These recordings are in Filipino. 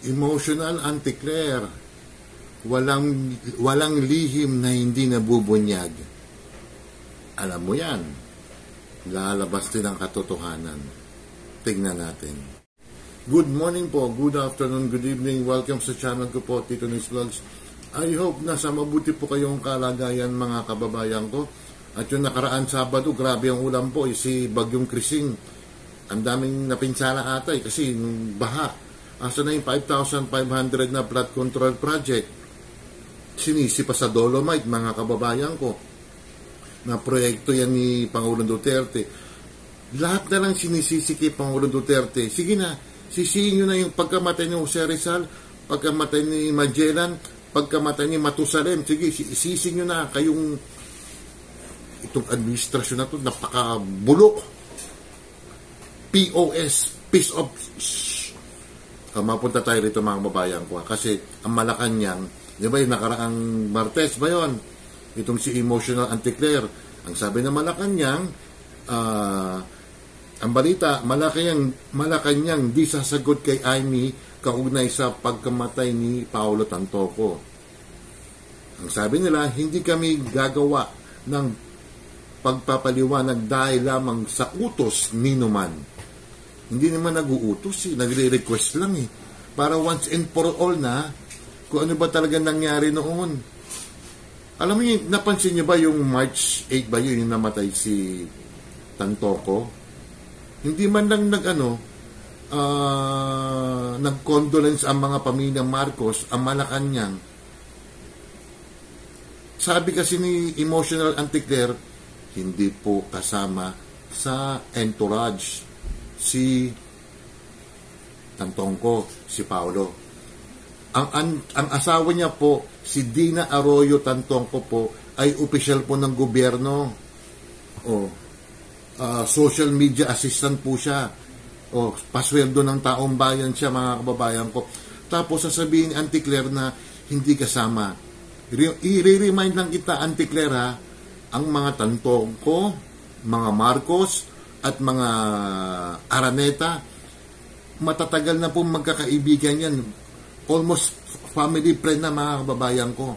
Emotional Anti-Claire. Walang lihim na hindi nabubunyag. Alam mo yan. Lalabas din ang katotohanan. Tignan natin. Good morning po, good afternoon, good evening. Welcome sa channel ko po, Tito Nis Vlogs. I hope nasa mabuti po kayong kalagayan mga kababayan ko. At yung nakaraan Sabado, grabe ang ulam po, si Bagyong Krising. Ang daming napinsala ata kasi nung baha. Asa na yung 5,500 na flood control project. Sinisi pa sa Dolomite mga kababayan ko. Na proyekto yan ni Pangulong Duterte. Lahat na lang sinisisi kay Pangulong Duterte. Sige na, sisihin nyo na yung pagkamatay ni Jose Rizal, pagkamatay ni Magellan, pagkamatay ni Matusalem. Sige, sisihin nyo na kayong itong administrasyon na ito, napakabulok. POS, piece of... mapunta tayo rito mga babayan ko. Kasi ang Malacanang, di ba yung nakaraang Martes ba yun? Itong si Emotional Anti-Claire. Ang sabi ng Malacanang, ang balita, Malacanang di sasagot kay Amy kaugnay sa pagkamatay ni Paolo Tantoco. Ang sabi nila, hindi kami gagawa ng pagpapaliwanag dahil lamang sa utos ni Numan. Hindi naman nag-uutos, nagre-request lang para once and for all na kung ano ba talaga nangyari noon. Alam mo yun, napansin niyo ba yung March 8 ba yun yung namatay si Tantoco? Hindi man lang nag-condolence ang mga pamilya Marcos, ang Malacanang. Sabi kasi ni Emotional Anti-Claire, hindi po kasama sa entourage si Tantoco, si Paolo. Ang asawa niya po, si Dina Arroyo Tantoco po, ay opisyal po ng gobyerno. Social media assistant po siya. Pasweldo ng taong bayan siya, mga kababayan ko. Tapos sasabihin ni Anti-Claire na hindi kasama. I-remind lang kita, Anti-Claire, ang mga Tantoco, mga Marcos, at mga Araneta, matatagal na po magkakaibigan yan. Almost family friend na mga kababayan ko.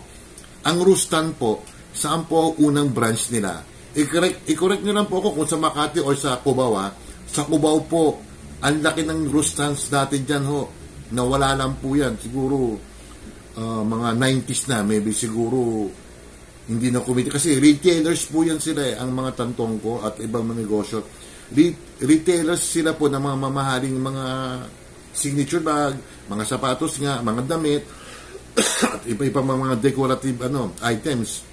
Ang Rustan po, saan po unang branch nila? I-correct nyo lang po ako kung sa Makati o sa Cubao. Sa Cubao po, ang laki ng Rustans dati dyan ho. Nawala lang po yan. Siguro mga 90s na, maybe siguro hindi na kumiti. Kasi retailers po yan sila ang mga Tantoco at ibang mga negosyo. Retailers sila po ng mga mamahaling mga signature bag, mga sapatos nga, mga damit, at iba-iba mga decorative items.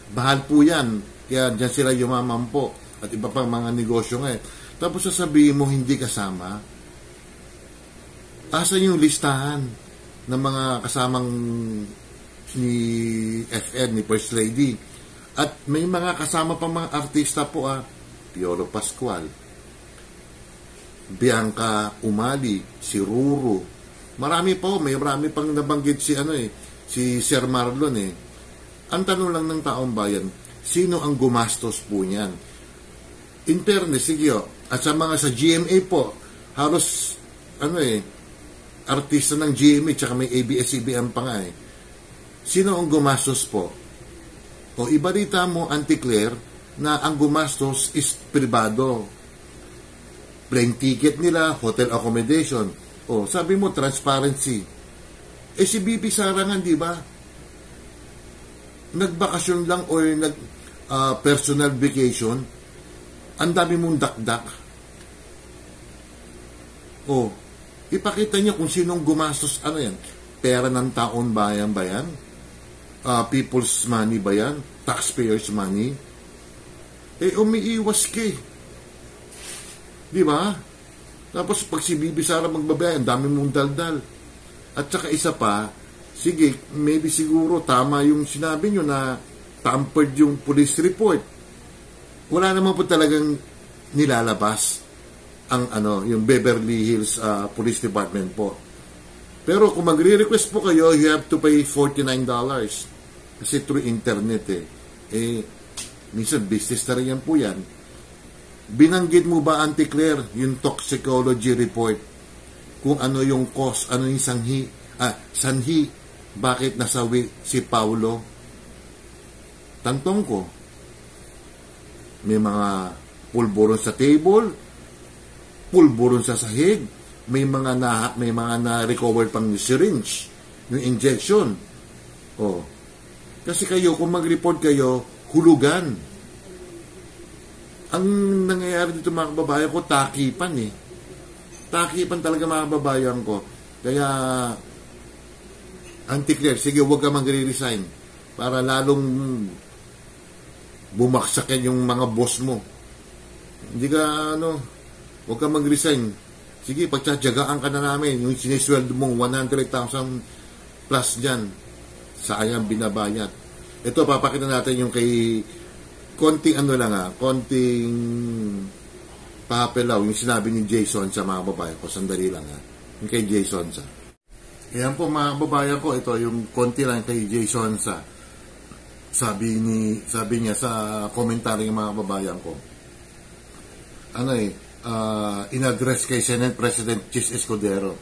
Bahal po yan. Kaya dyan sila yumaman po. At iba pang mga negosyo nga Tapos sasabihin mo hindi kasama. Asan yung listahan ng mga kasamang ni FN, ni First Lady? At may mga kasama pang mga artista po Piolo Pascual, Bianca Umali, si Ruru. Marami pang nabanggit si Sir Marlon Ang tanong lang ng taong bayan, sino ang gumastos po niyan? In fairness, sige at sa mga sa GMA po, halos artista ng GMA tsaka may ABS-CBN pa nga Sino ang gumastos po? Ibalita mo, Anti-Claire, na ang gumastos is pribado. Plane ticket nila, hotel accommodation. Sabi mo, transparency. Si BP Sara nga, di ba? Nagbakasyon lang o personal vacation, ang dami mong dakdak. Ipakita niyo kung sinong gumastos, yan? Pera ng taon bayan ba yan? People's money ba yan? Taxpayers' money? Umiiwas di ba? Tapos pag si Bibi Sara magbabaya, ang dami mong daldal. At saka isa pa, sige, maybe siguro tama yung sinabi nyo na tampered yung police report. Wala naman po talagang nilalabas ang yung Beverly Hills Police Department po. Pero kung magre-request po kayo, you have to pay $49. Kasi through internet minsan business na rin yan po yan. Binanggit mo ba, Anti-Claire, yung toxicology report? kung ano yung cause, ano yung sanhi, bakit nasawi si Paulo. Tantong ko, may mga pulburon sa table, pulburon sa sahig, may mga na-recover pang syringe, yung injection. Oh. Kasi kayo, kung mag-report kayo, hulugan. Ang nangyayari dito mga kababayan ko, takipan eh. Takipan talaga mga kababayan ko. Kaya, Auntie Claire, sige, huwag ka magre-resign para lalong bumaksakin yung mga boss mo. Hindi ka, huwag ka mag-resign. Sige, pagtsatsagaan ka na namin. Yung sinisweldo mong 100,000 plus dyan, sayang binabayad. Ito, papakita natin yung kay konting konting papelaw, yung sinabi ni Jason sa mga babae ko. Sandali lang yung kay Jason sa. Ayan po mga babae ko, ito yung konti lang kay Jason sa. Sabi niya sa komentaryo ng mga babayan ko. In-address kay Senate President Chis Escudero.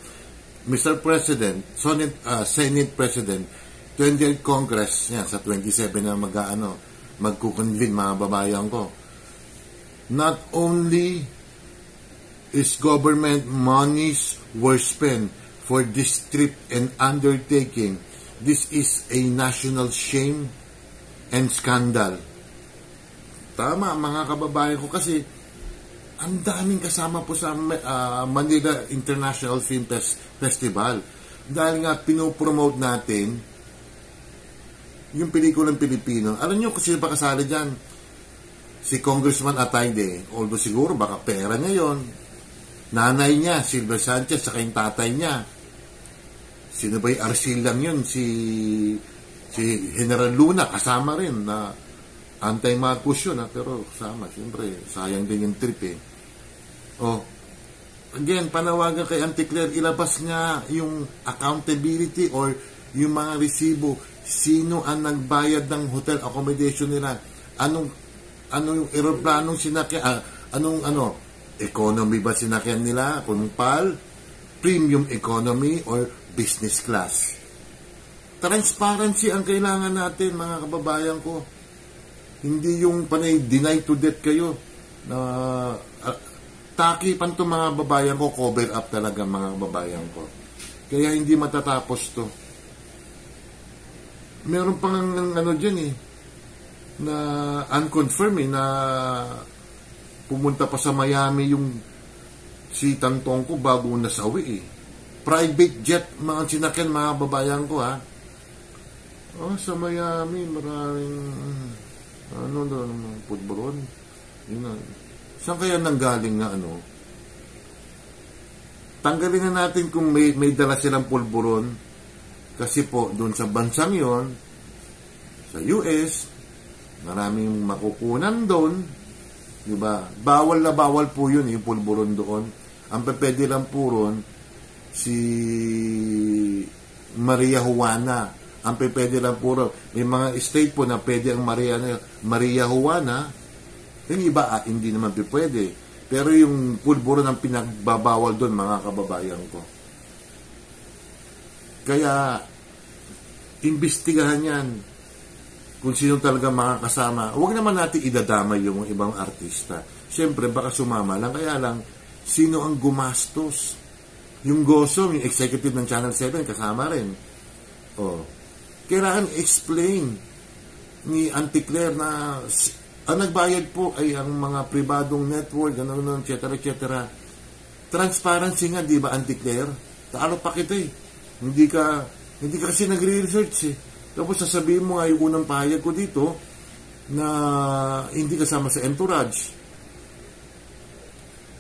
Mr. President, Senate President, 20th Congress, yan, sa 27 na magkukonvene mga babayan ko. Not only is government monies were spent for this trip and undertaking, this is a national shame and scandal. Tama mga kababayan ko, kasi ang daming kasama po sa Manila International Film Festival. Dahil nga pinopromote natin yung pelikulang Pilipino. Alam nyo kung sino pa kasali dyan? Si Congressman Atayde. Although siguro baka pera niya yon. Nanay niya, Silvia Sanchez, saka yung tatay niya. Sino ba yung Arcil lang yun? Si General Luna, kasama rin na anti-Marcos yun, pero kasama. Siyempre, sayang din yung trip eh. Oh, again, panawagan kay Auntie Claire, ilabas niya yung accountability or yung mga resibo. Sino ang nagbayad ng hotel accommodation nila? Anong yung aeroplanong sinakyan? Economy ba sinakyan nila? Kung PAL, premium economy or business class? Transparency ang kailangan natin mga kababayan ko. Hindi yung panay deny to death kayo na takipan to mga babayan ko, cover up talaga mga babayan ko. Kaya hindi matatapos to. Meron pang dyan na unconfirmed na pumunta pa sa Miami yung si Tantong ko bago nasawi Private jet mga sinakyan mga babayan ko sa Miami maraming putburon. Saan kaya nanggaling na Tanggalin na natin kung may dala silang pulburon, kasi po doon sa bansang yon, sa US, maraming makukunan doon, di ba? Bawal na bawal po yun yung pulburon doon. Ang pwede lang po ron si Maria Juana. Ang pwede lang po ron. May mga state po na pwede ang Maria Juana. Yung iba, hindi naman pwede. Pero yung pulburon ang pinagbabawal doon, mga kababayan ko. Kaya, imbestigahan yan kung sino talaga makakasama. Huwag naman natin idadamay yung ibang artista. Siyempre, baka sumama lang. Kaya lang, sino ang gumastos? Yung Gosom, yung executive ng Channel 7, kasama rin. Kailangan explain ni Auntie Claire na ang nagbayad po ay ang mga pribadong network, etc. Transparency nga, di ba, Auntie Claire? Taalo pa kita Hindi ka kasi nagre-research Tapos sasabihin mo nga yung unang pahayag ko dito na hindi kasama sa entourage.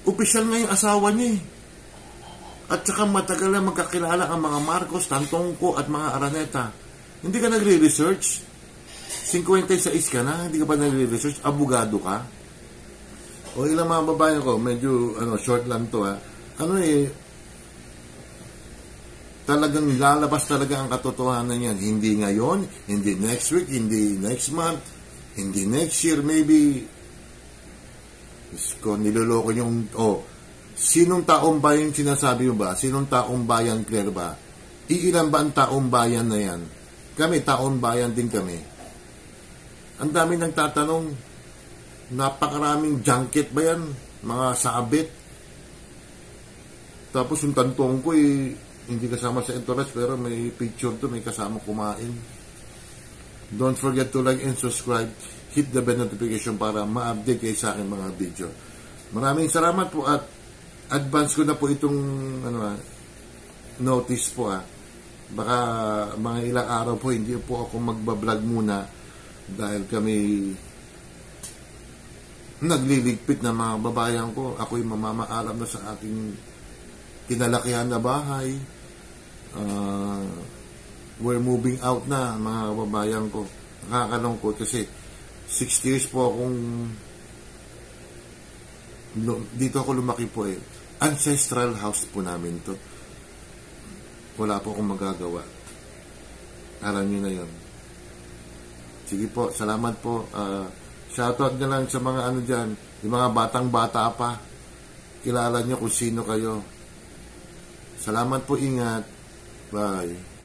Opisyal nga yung asawa niya At saka matagal na magkakilala ang mga Marcos, Tantongco at mga Araneta. Hindi ka nagre-research? 56 ka na, hindi ka pa nagre-research, abogado ka. O ilang mga babae ko, medyo short lang to talagang lalabas talaga ang katotohanan yan. Hindi ngayon, hindi next week, hindi next month, hindi next year, maybe. Niloloko yung, Sinong taong bayan sinasabi mo ba? Sinong taong bayan, Claire ba? Iilan ba ang taong bayan na yan? Kami, taong bayan din kami. Ang dami nagtatanong, napakaraming junket ba yan? Mga sabit. Tapos yung kantong ko hindi kasama sa entourage, pero may picture to, may kasama kumain. Don't forget to like and subscribe. Hit the bell notification para ma-update kayo sa akin mga video. Maraming salamat po at advance ko na po itong notice po. Baka mga ilang araw po hindi po ako magbablog muna dahil kami nagliligpit na mga babayan ko. Ako'y mamamaalam na sa aking kinalakihan na bahay. We're moving out na mga babayan ko. Nakakalungkot kasi 6 years po akong dito ako lumaki po Ancestral house po namin to. Wala po akong magagawa. Alam nyo na yun. Sige po, salamat po. Shoutout na lang sa mga dyan, yung mga batang-bata pa. Kilala nyo kung sino kayo. Salamat po, ingat. Bye.